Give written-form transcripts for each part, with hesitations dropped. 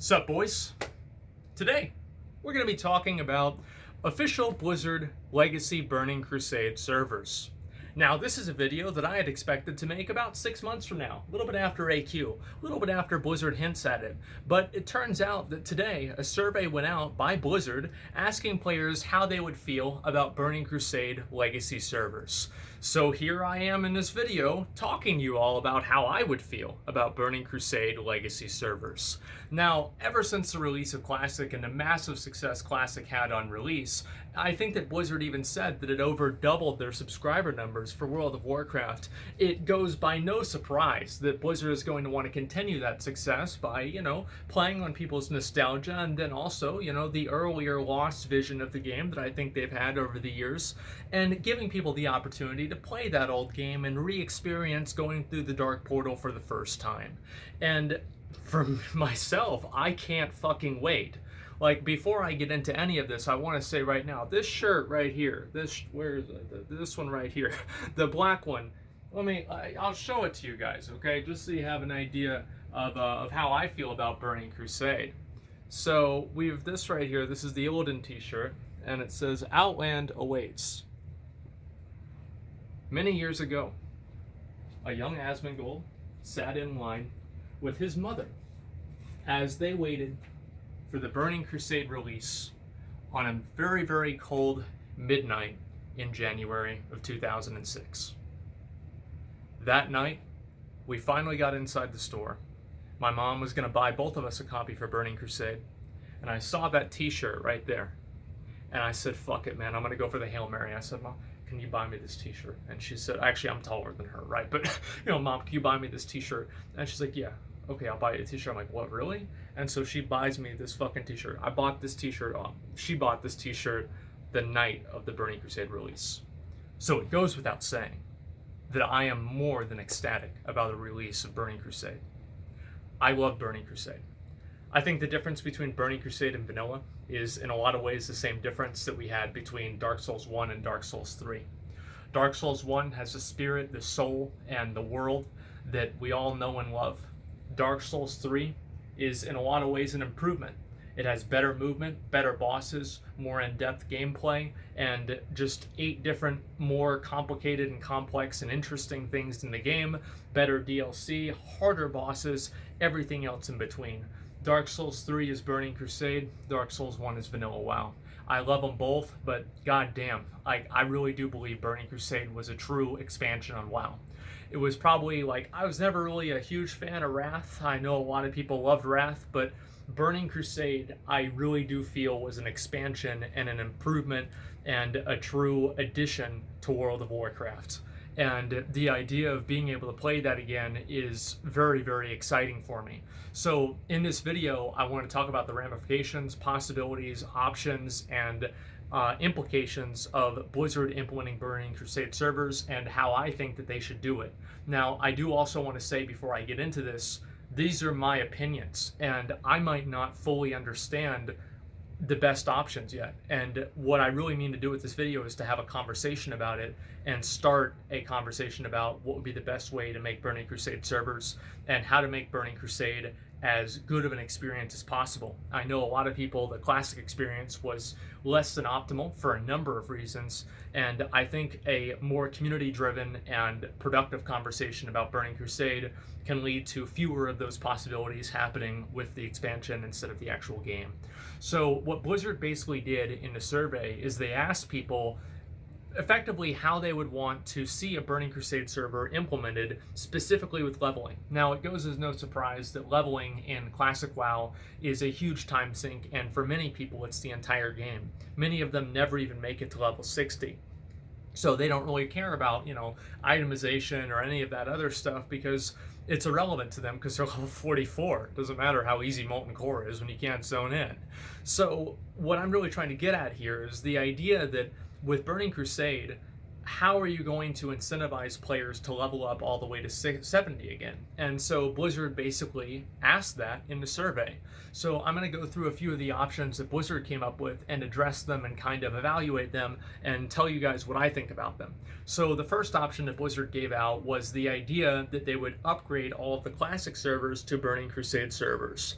Sup, boys? Today, we're going to be talking about official Blizzard Legacy Burning Crusade servers. Now, this is a video that I had expected to make about 6 months from now, a little bit after AQ, a little bit after Blizzard hints at it. But it turns out that today, a survey went out by Blizzard asking players how they would feel about Burning Crusade Legacy servers. So here I am in this video talking to you all about how I would feel about Burning Crusade Legacy servers. Now, ever since the release of Classic and the massive success Classic had on release, I think that Blizzard even said that it over doubled their subscriber numbers for World of Warcraft. It goes by no surprise that Blizzard is going to want to continue that success by, playing on people's nostalgia and then also, the earlier lost vision of the game that I think they've had over the years, and giving people the opportunity to play that old game and re-experience going through the Dark Portal for the first time. And for myself, I can't fucking wait. Like, before I get into any of this, I want to say right now, this shirt right here, this one right here, the black one, I'll show it to you guys, okay? Just so you have an idea of how I feel about Burning Crusade. So, we have this right here, this is the Illidan t-shirt, and it says, Outland awaits. Many years ago, a young Asmongold sat in line with his mother as they waited for the Burning Crusade release on a very, very cold midnight in January of 2006. That night, we finally got inside the store. My mom was going to buy both of us a copy for Burning Crusade, and I saw that t-shirt right there. And I said, fuck it, man, I'm going to go for the Hail Mary. I said, Mom, can you buy me this t-shirt? And she said, actually, I'm taller than her, right? But, Mom, can you buy me this t-shirt? And she's like, yeah, okay, I'll buy you a t-shirt. I'm like, what, really? And so she buys me this fucking t-shirt. I bought this t-shirt she bought this t-shirt the night of the Burning Crusade release. So it goes without saying that I am more than ecstatic about the release of Burning Crusade. I love Burning Crusade. I think the difference between Burning Crusade and Vanilla is in a lot of ways the same difference that we had between Dark Souls 1 and Dark Souls 3. Dark Souls 1 has the spirit, the soul, and the world that we all know and love. Dark Souls 3 is in a lot of ways an improvement. It has better movement, better bosses, more in-depth gameplay, and just 8 different, more complicated and complex and interesting things in the game, better DLC, harder bosses, everything else in between. Dark Souls 3 is Burning Crusade, Dark Souls 1 is Vanilla WoW. I love them both, but goddamn, I really do believe Burning Crusade was a true expansion on WoW. It was probably I was never really a huge fan of Wrath. I know a lot of people loved Wrath, but Burning Crusade, I really do feel was an expansion and an improvement and a true addition to World of Warcraft. And the idea of being able to play that again is very, very exciting for me. So in this video, I want to talk about the ramifications, possibilities, options, and implications of Blizzard implementing Burning Crusade servers and how I think that they should do it. Now, I do also want to say before I get into this, these are my opinions, and I might not fully understand the best options yet. And what I really mean to do with this video is to have a conversation about it and start a conversation about what would be the best way to make Burning Crusade servers and how to make Burning Crusade as good of an experience as possible. I know a lot of people, the classic experience was less than optimal for a number of reasons, and I think a more community-driven and productive conversation about Burning Crusade can lead to fewer of those possibilities happening with the expansion instead of the actual game. So what Blizzard basically did in the survey is they asked people effectively how they would want to see a Burning Crusade server implemented specifically with leveling. Now, it goes as no surprise that leveling in Classic WoW is a huge time sink, and for many people it's the entire game. Many of them never even make it to level 60. So they don't really care about, itemization or any of that other stuff because it's irrelevant to them because they're level 44. It doesn't matter how easy Molten Core is when you can't zone in. So what I'm really trying to get at here is the idea that with Burning Crusade, how are you going to incentivize players to level up all the way to 70 again? And so Blizzard basically asked that in the survey. So I'm going to go through a few of the options that Blizzard came up with and address them and kind of evaluate them and tell you guys what I think about them. So the first option that Blizzard gave out was the idea that they would upgrade all of the classic servers to Burning Crusade servers.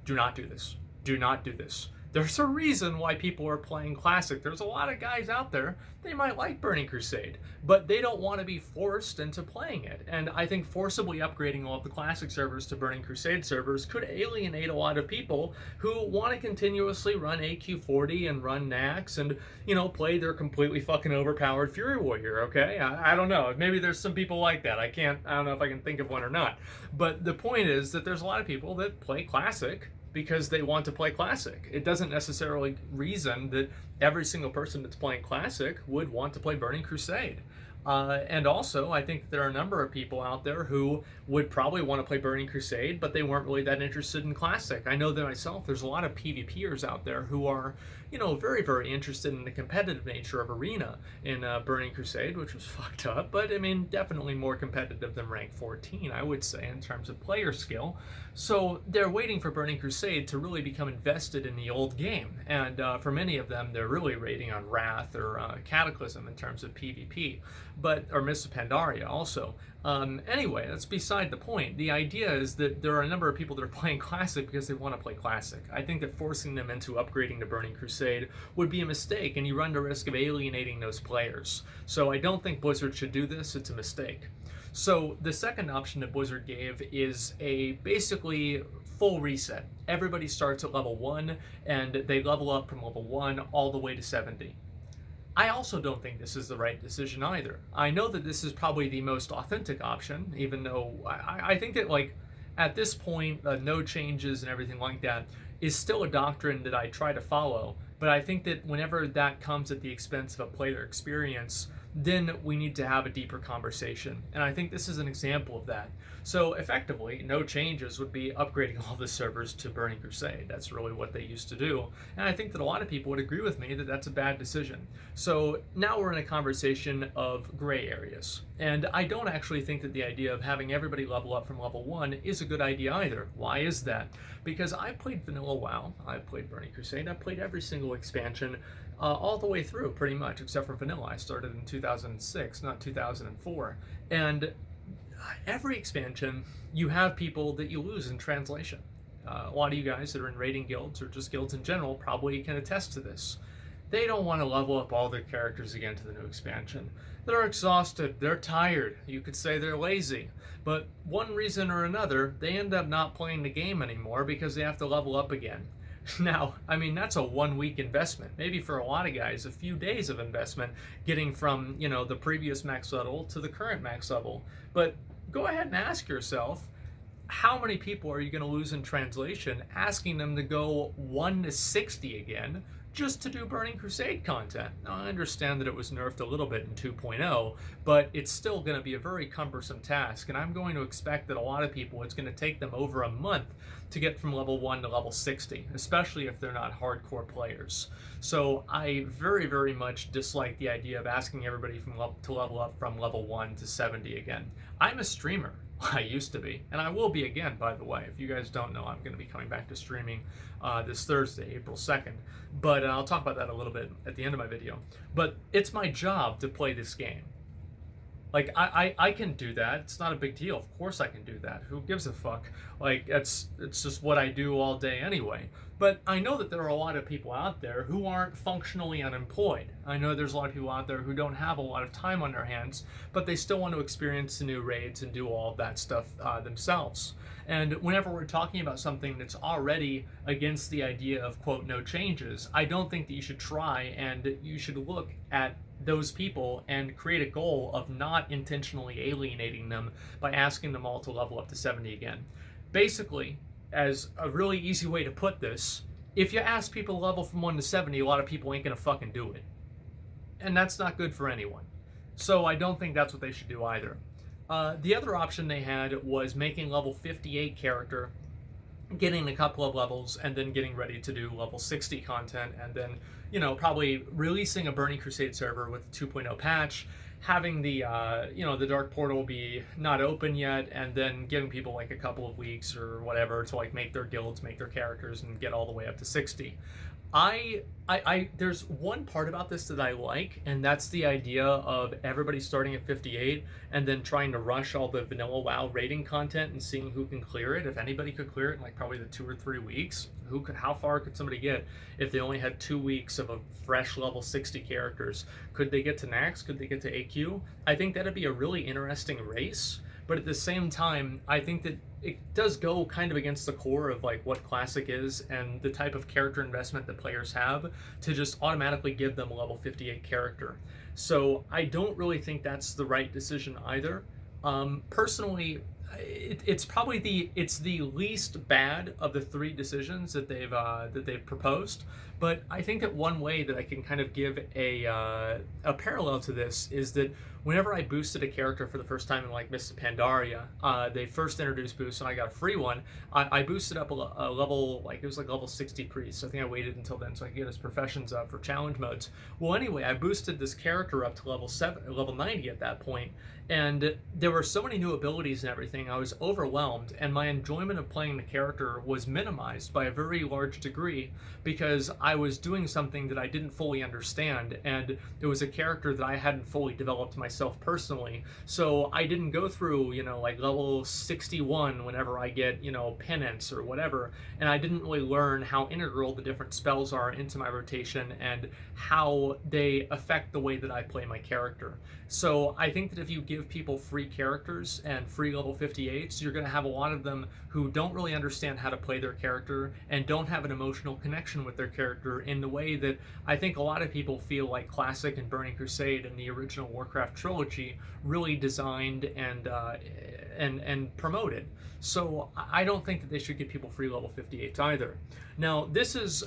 do not do this. Do not do this. There's a reason why people are playing Classic. There's a lot of guys out there, they might like Burning Crusade, but they don't want to be forced into playing it. And I think forcibly upgrading all of the Classic servers to Burning Crusade servers could alienate a lot of people who want to continuously run AQ40 and run Nax and, play their completely fucking overpowered Fury Warrior, okay? I don't know. Maybe there's some people like that. I don't know if I can think of one or not. But the point is that there's a lot of people that play Classic because they want to play Classic. It doesn't necessarily reason that every single person that's playing Classic would want to play Burning Crusade. And also, I think there are a number of people out there who would probably want to play Burning Crusade, but they weren't really that interested in Classic. I know that myself, there's a lot of PvPers out there who are, very, very interested in the competitive nature of Arena in Burning Crusade, which was fucked up, but I mean, definitely more competitive than rank 14, I would say, in terms of player skill. So they're waiting for Burning Crusade to really become invested in the old game. And for many of them, they're really rating on Wrath or Cataclysm in terms of PvP, or Mists of Pandaria also. Anyway, that's beside the point. The idea is that there are a number of people that are playing Classic because they want to play Classic. I think that forcing them into upgrading to Burning Crusade would be a mistake, and you run the risk of alienating those players. So I don't think Blizzard should do this. It's a mistake. So the second option that Blizzard gave is a basically full reset. Everybody starts at level 1, and they level up from level 1 all the way to 70. I also don't think this is the right decision either. I know that this is probably the most authentic option, even though I think that, at this point, no changes and everything like that is still a doctrine that I try to follow. But I think that whenever that comes at the expense of a player experience, then we need to have a deeper conversation. And I think this is an example of that. So effectively, no changes would be upgrading all the servers to Burning Crusade. That's really what they used to do. And I think that a lot of people would agree with me that that's a bad decision. So now we're in a conversation of gray areas. And I don't actually think that the idea of having everybody level up from level 1 is a good idea either. Why is that? Because I played Vanilla WoW, I played Burning Crusade, I played every single expansion all the way through, pretty much, except for Vanilla. I started in 2006, not 2004. And every expansion, you have people that you lose in translation. A lot of you guys that are in raiding guilds or just guilds in general probably can attest to this. They don't want to level up all their characters again to the new expansion. They're exhausted, they're tired, you could say they're lazy. But one reason or another, they end up not playing the game anymore because they have to level up again. Now, I mean, that's a 1 week investment. Maybe for a lot of guys, a few days of investment getting from, the previous max level to the current max level. But go ahead and ask yourself, how many people are you going to lose in translation asking them to go 1 to 60 again just to do Burning Crusade content? Now, I understand that it was nerfed a little bit in 2.0, but it's still going to be a very cumbersome task, and I'm going to expect that a lot of people, it's going to take them over a month to get from level 1 to level 60, especially if they're not hardcore players. So I very, very much dislike the idea of asking everybody to level up from level 1 to 70 again. I'm a streamer. I used to be, and I will be again, by the way. If you guys don't know, I'm going to be coming back to streaming this Thursday, April 2nd. But I'll talk about that a little bit at the end of my video. But it's my job to play this game. Like, I can do that. It's not a big deal. Of course I can do that. Who gives a fuck? Like, it's just what I do all day anyway. But I know that there are a lot of people out there who aren't functionally unemployed. I know there's a lot of people out there who don't have a lot of time on their hands, but they still want to experience the new raids and do all of that stuff themselves. And whenever we're talking about something that's already against the idea of, quote, no changes, I don't think that you should try, and you should look at those people and create a goal of not intentionally alienating them by asking them all to level up to 70 again. Basically, as a really easy way to put this, if you ask people to level from 1 to 70, a lot of people ain't gonna fucking do it. And that's not good for anyone. So I don't think that's what they should do either. The other option they had was making level 58 character, getting a couple of levels, and then getting ready to do level 60 content, and then, probably releasing a Burning Crusade server with a 2.0 patch, having the, the Dark Portal be not open yet, and then giving people like a couple of weeks or whatever to like make their guilds, make their characters, and get all the way up to 60. There's one part about this that I like, and that's the idea of everybody starting at 58 and then trying to rush all the vanilla WoW rating content and seeing who can clear it. If anybody could clear it in like probably the 2 or 3 weeks, how far could somebody get if they only had 2 weeks of a fresh level 60 characters? Could they get to Nax? Could they get to AQ? I think that'd be a really interesting race. But at the same time, I think that it does go kind of against the core of like what Classic is and the type of character investment that players have to just automatically give them a level 58 character. So I don't really think that's the right decision either. Personally, it's probably the least bad of the three decisions that they've proposed. But I think that one way that I can kind of give a parallel to this is that whenever I boosted a character for the first time in like Mists of Pandaria, they first introduced boosts and I got a free one. I boosted up a level, like it was like level 60 priest. I think I waited until then so I could get his professions up for challenge modes. Well, anyway, I boosted this character up to level 90 at that point, and there were so many new abilities and everything. I was overwhelmed, and my enjoyment of playing the character was minimized by a very large degree because I was doing something that I didn't fully understand, and it was a character that I hadn't fully developed myself personally. So I didn't go through, like level 61 whenever I get, penance or whatever, and I didn't really learn how integral the different spells are into my rotation and how they affect the way that I play my character. So I think that if you give people free characters and free level 58s, you're going to have a lot of them who don't really understand how to play their character and don't have an emotional connection with their character in the way that I think a lot of people feel like Classic and Burning Crusade and the original Warcraft trilogy really designed and promoted. So I don't think that they should give people free level 58s either. Now, this is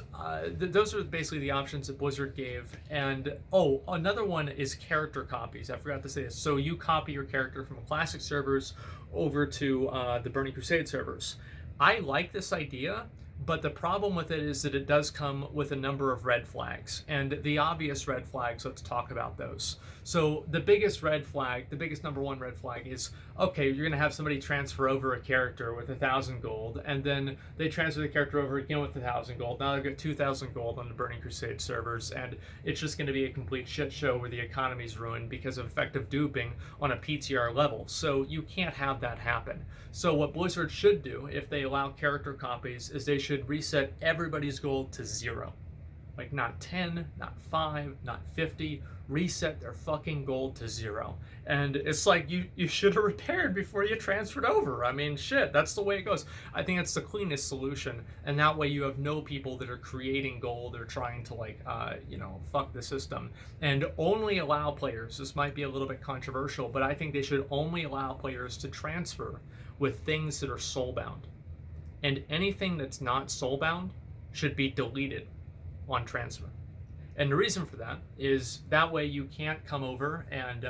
those are basically the options that Blizzard gave. And another one is character copies. I forgot to say this. So you copy your character from Classic servers over to the Burning Crusade servers. I like this idea, but the problem with it is that it does come with a number of red flags. And the obvious red flags, let's talk about those. So the biggest number one red flag is, okay, you're going to have somebody transfer over a character with 1,000 gold, and then they transfer the character over again with 1,000 gold. Now they've got 2,000 gold on the Burning Crusade servers, and it's just going to be a complete shit show where the economy's ruined because of effective duping on a PTR level. So you can't have that happen. So what Blizzard should do, if they allow character copies, is they should reset everybody's gold to 0. Like not 10, not 5, not 50, reset their fucking gold to 0. And it's like you should have repaired before you transferred over. I mean, shit, that's the way it goes. I think it's the cleanest solution, and that way you have no people that are creating gold or trying to fuck the system. And only allow players, this might be a little bit controversial, but I think they should only allow players to transfer with things that are soulbound. And anything that's not soulbound should be deleted on transfer. And the reason for that is that way you can't come over and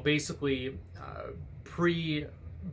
basically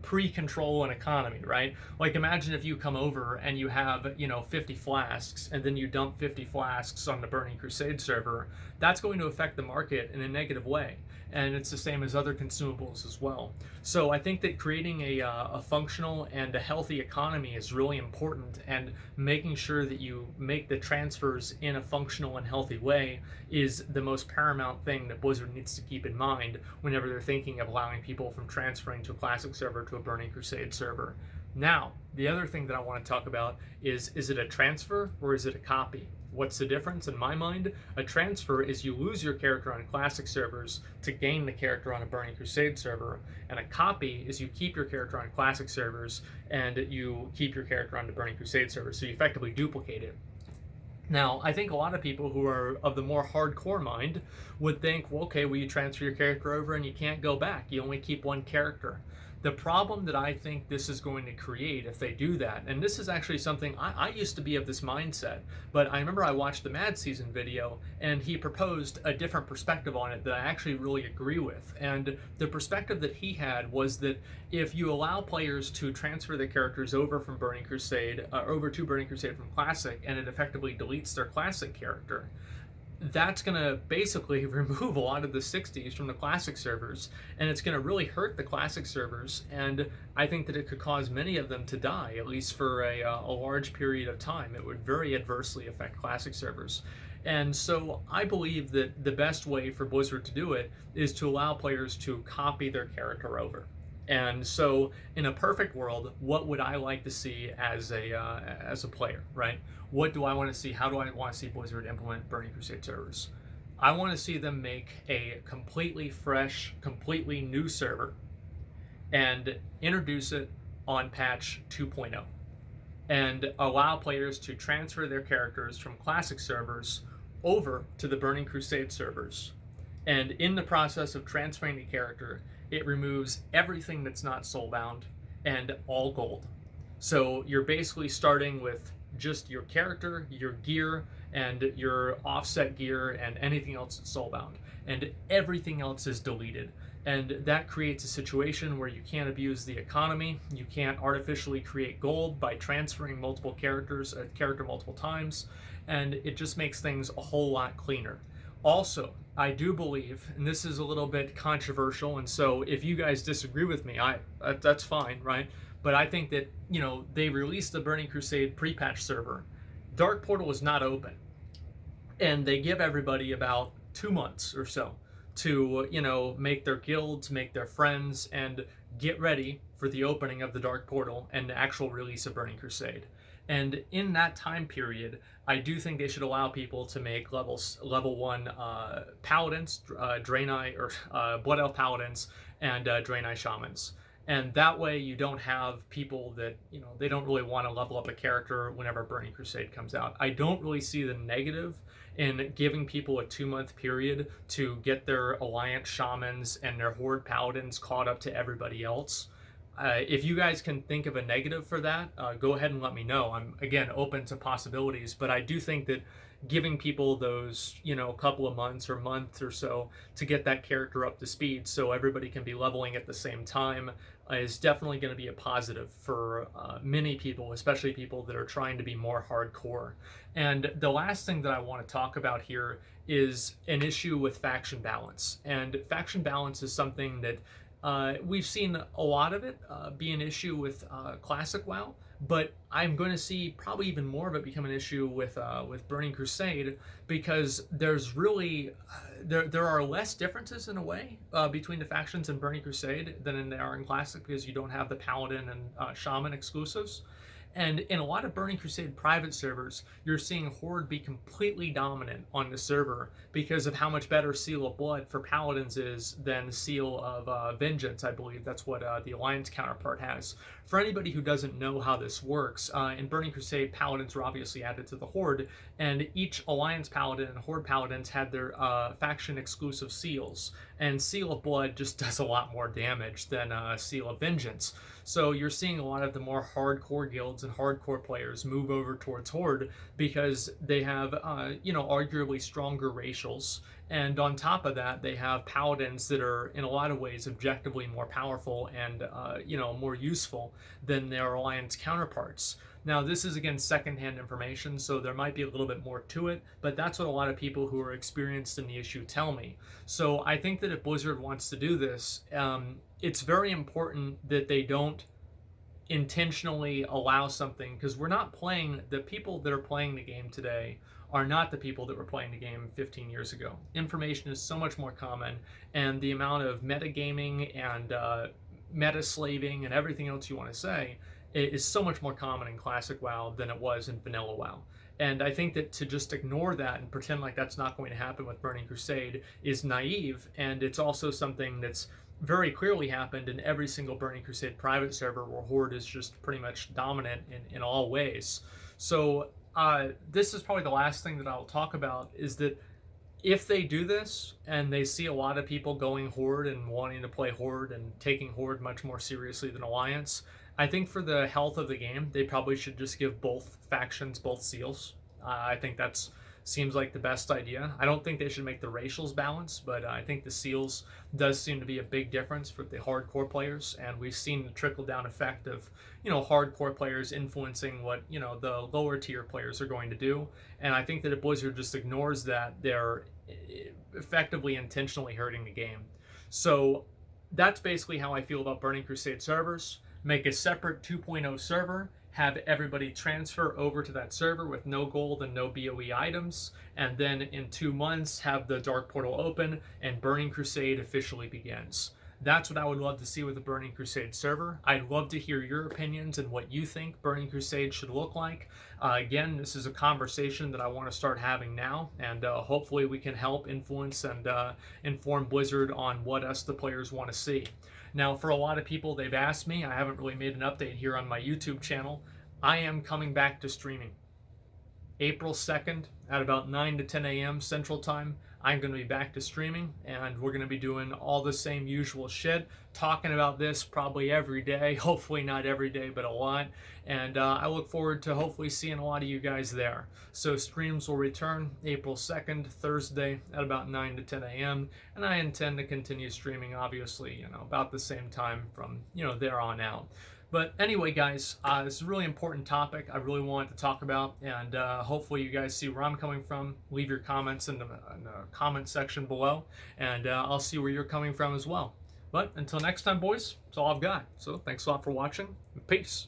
pre-control an economy, right? Like imagine if you come over and you have 50 flasks and then you dump 50 flasks on the Burning Crusade server. That's going to affect the market in a negative way, and it's the same as other consumables as well. So I think that creating a functional and a healthy economy is really important, and making sure that you make the transfers in a functional and healthy way is the most paramount thing that Blizzard needs to keep in mind whenever they're thinking of allowing people from transferring to a Classic server to a Burning Crusade server. Now, the other thing that I want to talk about is it a transfer or is it a copy? What's the difference? In my mind, a transfer is you lose your character on Classic servers to gain the character on a Burning Crusade server, and a copy is you keep your character on Classic servers and you keep your character on the Burning Crusade servers, so you effectively duplicate it. Now, I think a lot of people who are of the more hardcore mind would think, well, okay, you transfer your character over and you can't go back. You only keep one character. The problem that I think this is going to create if they do that, and this is actually something I used to be of this mindset, but I remember I watched the Mad Season video and he proposed a different perspective on it that I actually really agree with. And the perspective that he had was that if you allow players to transfer their characters over from Burning Crusade, over to Burning Crusade from Classic, and it effectively deletes their Classic character, that's going to basically remove a lot of the 60s from the classic servers, and it's going to really hurt the classic servers, and I think that it could cause many of them to die, at least for a large period of time. It would very adversely affect classic servers. And so I believe that the best way for Blizzard to do it is to allow players to copy their character over. And so, in a perfect world, what would I like to see as a player, right? What do I want to see? How do I want to see Blizzard implement Burning Crusade servers? I want to see them make a completely fresh, completely new server and introduce it on patch 2.0 and allow players to transfer their characters from classic servers over to the Burning Crusade servers. And in the process of transferring the character, it removes everything that's not soulbound and all gold. So you're basically starting with just your character, your gear, and your offset gear, and anything else that's soulbound. And everything else is deleted. And that creates a situation where you can't abuse the economy, you can't artificially create gold by transferring multiple characters, a character multiple times, and it just makes things a whole lot cleaner. Also, I do believe, and this is a little bit controversial, and so if you guys disagree with me, that's fine, right? But I think that, they released the Burning Crusade pre-patch server. Dark Portal is not open, and they give everybody about 2 months or so to, make their guilds, make their friends, and get ready for the opening of the Dark Portal and the actual release of Burning Crusade. And in that time period, I do think they should allow people to make level 1 paladins, Draenei or Blood Elf paladins, and Draenei shamans. And that way you don't have people that, they don't really want to level up a character whenever Burning Crusade comes out. I don't really see the negative in giving people a 2-month period to get their Alliance shamans and their Horde paladins caught up to everybody else. If you guys can think of a negative for that, go ahead and let me know. I'm, again, open to possibilities, but I do think that giving people those, couple of months or month or so to get that character up to speed so everybody can be leveling at the same time is definitely going to be a positive for many people, especially people that are trying to be more hardcore. And the last thing that I want to talk about here is an issue with faction balance. And faction balance is something that we've seen a lot of it be an issue with Classic WoW, but I'm going to see probably even more of it become an issue with Burning Crusade, because there's really there are less differences in a way between the factions in Burning Crusade than there are in Classic, because you don't have the Paladin and Shaman exclusives. And in a lot of Burning Crusade private servers, you're seeing Horde be completely dominant on the server because of how much better Seal of Blood for Paladins is than Seal of Vengeance. I believe that's what the Alliance counterpart has. For anybody who doesn't know how this works, in Burning Crusade, Paladins were obviously added to the Horde, and each Alliance Paladin and Horde Paladins had their faction-exclusive seals. And Seal of Blood just does a lot more damage than Seal of Vengeance. So you're seeing a lot of the more hardcore guilds and hardcore players move over towards Horde because they have, arguably stronger racials. And on top of that, they have paladins that are, in a lot of ways, objectively more powerful and, more useful than their Alliance counterparts. Now, this is, again, secondhand information, so there might be a little bit more to it, but that's what a lot of people who are experienced in the issue tell me. So I think that if Blizzard wants to do this, it's very important that they don't intentionally allow something, because we're not playing, the people that are playing the game today are not the people that were playing the game 15 years ago. Information is so much more common, and the amount of metagaming and meta-slaving and everything else you want to say is so much more common in Classic WoW than it was in Vanilla WoW. And I think that to just ignore that and pretend like that's not going to happen with Burning Crusade is naive, and it's also something that's very clearly happened in every single Burning Crusade private server where Horde is just pretty much dominant in all ways. So this is probably the last thing that I'll talk about, is that if they do this and they see a lot of people going Horde and wanting to play Horde and taking Horde much more seriously than Alliance, I think for the health of the game, they probably should just give both factions both seals. I think that's seems like the best idea. I don't think they should make the racials balance, but I think the seals does seem to be a big difference for the hardcore players, and we've seen the trickle down effect of, you know, hardcore players influencing what, you know, the lower tier players are going to do. And I think that if Blizzard just ignores that, they're effectively intentionally hurting the game. So that's basically how I feel about Burning Crusade servers. Make a separate 2.0 server, have everybody transfer over to that server with no gold and no BOE items, and then in 2 months have the Dark Portal open and Burning Crusade officially begins. That's what I would love to see with the Burning Crusade server. I'd love to hear your opinions and what you think Burning Crusade should look like. Again, this is a conversation that I want to start having now, and hopefully we can help influence and inform Blizzard on what us, the players, want to see. Now, for a lot of people, they've asked me, I haven't really made an update here on my YouTube channel, I am coming back to streaming. April 2nd at about 9 to 10 a.m. Central Time, I'm going to be back to streaming, and we're going to be doing all the same usual shit, talking about this probably every day, hopefully not every day, but a lot, and I look forward to hopefully seeing a lot of you guys there. So streams will return April 2nd, Thursday, at about 9 to 10 a.m., and I intend to continue streaming, obviously, you know, about the same time from, you know, there on out. But anyway, guys, this is a really important topic I really wanted to talk about, and hopefully you guys see where I'm coming from. Leave your comments in the comment section below, and I'll see where you're coming from as well. But until next time, boys, that's all I've got. So thanks a lot for watching, and peace.